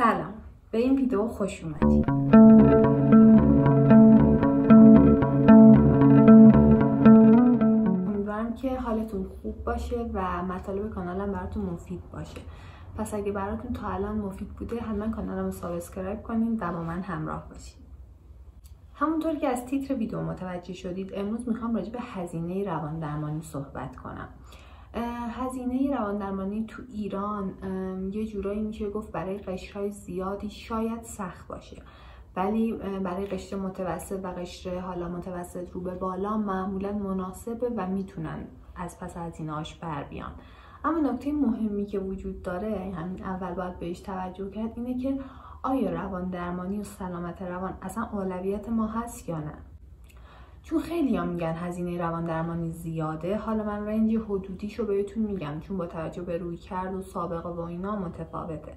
سلام، به این ویدیو خوش اومدید. امیدوارم که حالتون خوب باشه و مطالب کانالم براتون مفید باشه. پس اگه براتون تا الان مفید بوده حتما کانالم رو سابسکرایب کنین و با من همراه باشین. همونطور که از تیتر ویدیو متوجه شدید، امروز میخوام راجع به هزینه روان درمانی صحبت کنم. هزینه روان درمانی تو ایران یه جورایی میشه گفت برای قشرهای زیادی شاید سخت باشه، ولی برای قشر متوسط و قشر حالا متوسط رو به بالا معمولا مناسبه و میتونن از پس هزینه‌اش بر بیان. اما نکته مهمی که وجود داره، همین اول باید بهش توجه کرد، اینه که آیا روان درمانی و سلامت روان اصلا اولویت ما هست یا نه؟ چون خیلی ها میگن هزینه روان درمانی زیاده. حالا من رنج حدودیشو بهتون میگم چون با توجه به رویکرد و سابقه و اینا متفاوته.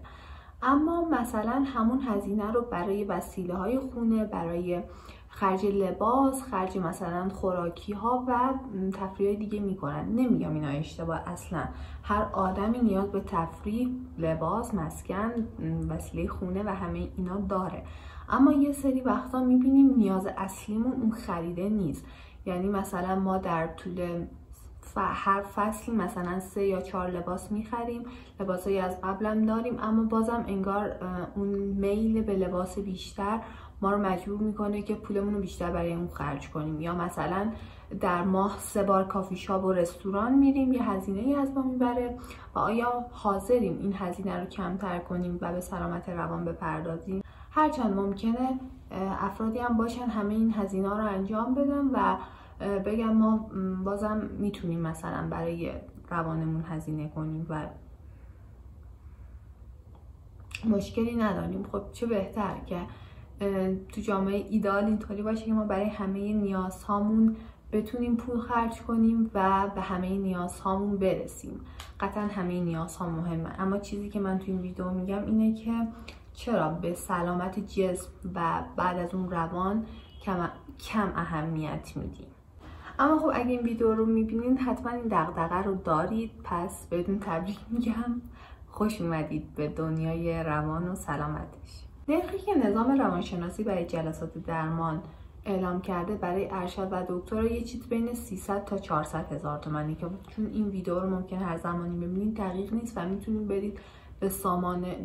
اما مثلا همون هزینه رو برای وسیله های خونه، برای خرج لباس، خرج مثلا خوراکی ها و تفریح دیگه میکنن. نمیگم اینا اشتباه، اصلا هر آدمی نیاز به تفریح، لباس، مسکن، وسیله خونه و همه اینا داره. اما یه سری وقتا میبینیم نیاز اصلیمون اون خریده نیست. یعنی مثلا ما در طول هر فصلی مثلا 3 یا 4 لباس میخریم، لباسایی از قبلم داریم، اما بازم انگار اون میل به لباس بیشتر ما رو مجبور میکنه که پولمون رو بیشتر برای اون خرج کنیم. یا مثلا در ماه 3 بار کافی شاپ و رستوران میریم، یه هزینه‌ای از ما میبره و آیا حاضریم این هزینه رو کمتر کنیم و به سلامت روان بپردازیم؟ هرچند ممکنه افرادی هم باشن همه این هزینه رو انجام بدن و بگم ما بازم میتونیم مثلا برای روانمون هزینه کنیم و مشکلی نداریم. خب چه بهتر که تو جامعه ایدئال اینطوری باشه که ما برای همه نیازهامون بتونیم پول خرج کنیم و به همه نیازهامون برسیم. قطعا همه نیازها مهمه، اما چیزی که من تو این ویدیو میگم اینه که چرا به سلامت جسم و بعد از اون روان کم اهمیت میدیم. اما خب اگه این ویدیو رو میبینین حتما این دغدغه رو دارید، پس بهتون تبریک میگم، خوش اومدید به دنیای روان و سلامتش. نرخی که نظام روانشناسی برای جلسات درمان اعلام کرده برای ارشد و دکترا یه چیز بین 300 تا 400 هزار تومانی، که چون این ویدیو رو ممکن هر زمانی ببینید دقیق نیست و میتونید برید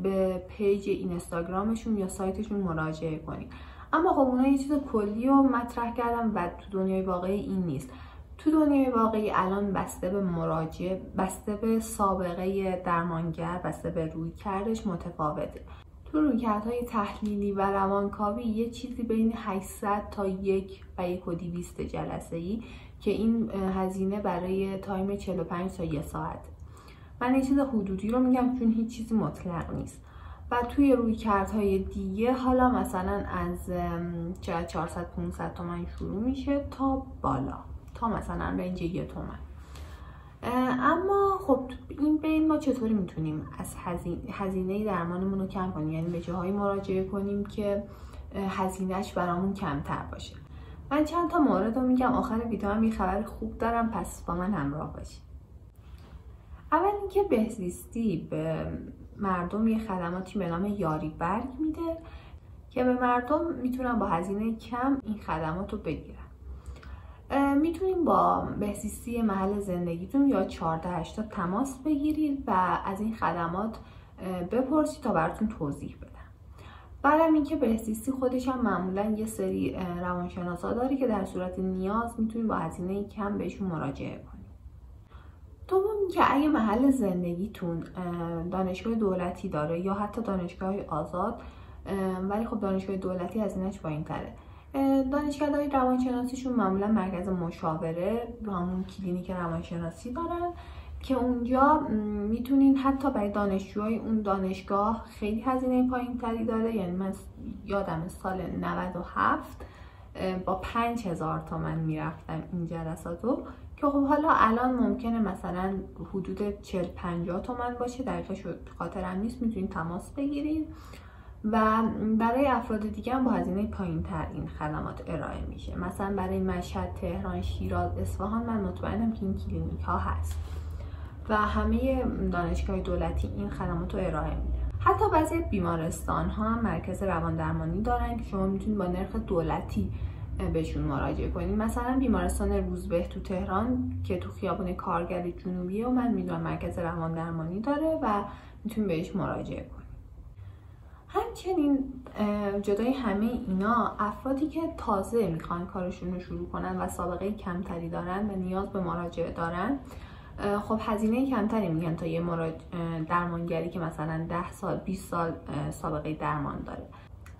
به پیج اینستاگرامشون یا سایتشون مراجعه کنید. اما خب اونا یه چیز کلی رو مطرح کردن و تو دنیای واقعی این نیست. تو دنیای واقعی الان بسته به مراجعه، بسته به سابقه درمانگر، بسته به رویکردش متفاوته. تو رویکردهای تحلیلی و روانکاوی یه چیزی بین 800 تا 1 و 1200 جلسه‌ای که این هزینه برای تایم 45 تا 1 ساعت. من یه چیز حدودی رو میگم چون هیچ چیزی مطلق نیست. و توی رویکردهای دیگه حالا مثلا از 400-500 تومن شروع میشه تا بالا، تا مثلا رنج 1 تومن. اما خب این بین ما چطوری میتونیم از هزینه درمانمون رو کم کنیم؟ یعنی به جاهایی مراجعه کنیم که هزینهش برامون کمتر باشه. من چند تا مورد رو میگم، آخر ویدیو هم یه خبر خوب دارم، پس با من همراه باشید. اول اینکه بهزیستی به مردم یه خدماتی به نام یاری برگ میده که به مردم میتونن با هزینه کم این خدمات رو بگیرن. میتونیم با بهزیستی محل زندگیتون یا 1480 تماس بگیرید و از این خدمات بپرسید تا براتون توضیح بدن. بعدم اینکه بهزیستی خودش هم معمولا یه سری روانشناسا داره که در صورت نیاز میتونید با هزینه کم بهشون مراجعه کنید. دوم اینکه اگه محل زندگیتون دانشگاه دولتی داره یا حتی دانشگاه آزاد، ولی خب دانشگاه دولتی هزینه‌اش پایین‌تره، دانشگاه‌های روانشناسیشون معمولا مرکز مشاوره و همون کلینیک روانشناسی دارن که اونجا میتونین حتی برای دانشجوهای اون دانشگاه خیلی هزینه پایین‌تری داره. یعنی من یادم سال 97 با 5000 تومن میرفتم این جلساتو که خب حالا الان ممکنه مثلا حدود 40-50 تومن باشه، دقیقش خاطرم نیست، میتونید تماس بگیرید و برای افراد دیگه هم با هزینه پایین‌تر این خدمات ارائه میشه. مثلا برای مشهد، تهران، شیراز، اصفهان من مطمئنم که این کلینیک ها هست و همه دانشگاه دولتی این خدمات رو ارائه میده. حتی بعضی بیمارستان ها هم مرکز روان درمانی دارن که شما میتونید با نرخ دولتی بهشون مراجعه کنید. مثلا بیمارستان روزبه تو تهران که تو خیابون کارگر جنوبیه و من میدونم مرکز روان درمانی داره و میتونید بهش مراجعه کنید. همچنین جدای همه اینا افرادی که تازه میخوان کارشون رو شروع کنن و سابقه کمتری دارن و نیاز به مراجعه دارن، خب هزینه کمتری میگن تا یه درمانگری که مثلا 10 سال 20 سال سابقه درمان داره.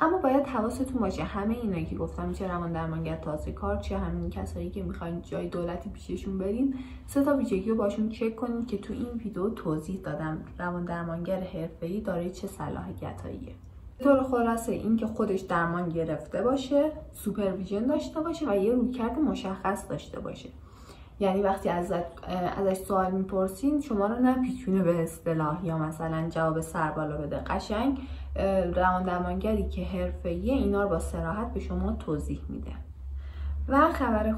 اما باید حواستون باشه همه اینا که گفتم، چه روان درمانگر تازه کار، چه همین کسایی که میخواین جای دولتی پیششون برین، 3 تا ویژگی رو باشون چک کنید که تو این ویدیو توضیح دادم روان درمانگر حرفه‌ای داره چه صلاحیتاییه. به طور خلاصه این که خودش درمان گرفته باشه، سوپرویژن داشته باشه و یه رویکرد مشخص داشته باشه. یعنی وقتی ازش سوال میپرسین شما رو نپیچونه به اصطلاح یا مثلا جواب سربالا بده. قشنگ روان درمانگری که حرفه‌ایه اینا رو با صراحت به شما توضیح میده. و خبر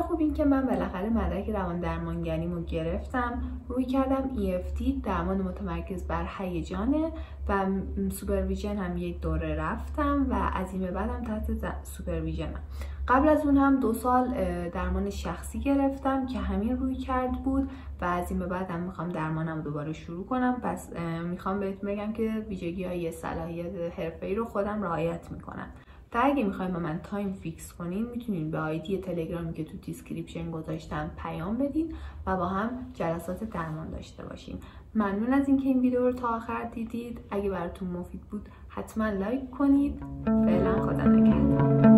خوب این که من بالاخره مدرک روان درمانگریمو گرفتم، روی کردم EFT درمان متمرکز بر هیجانه و سوپرویژن هم یک دوره رفتم و از این به بعدم تحت سوپرویژنم. قبل از اون هم 2 سال درمان شخصی گرفتم که همین روی کرد بود و از این به بعدم میخوام درمانم دوباره شروع کنم. پس میخوام بهتون بگم که ویژگی‌های صلاحیت حرفه‌ای رو خودم رعایت میکنم. تا اگه میخوایم با من تایم فیکس کنین میتونین به آیدی تلگرامی که تو دیسکریپشن گذاشتم پیام بدین و با هم جلسات درمان داشته باشیم. ممنون از اینکه این ویدیو رو تا آخر دیدید. اگه براتون مفید بود حتما لایک کنید. فعلا خدا نگهدار.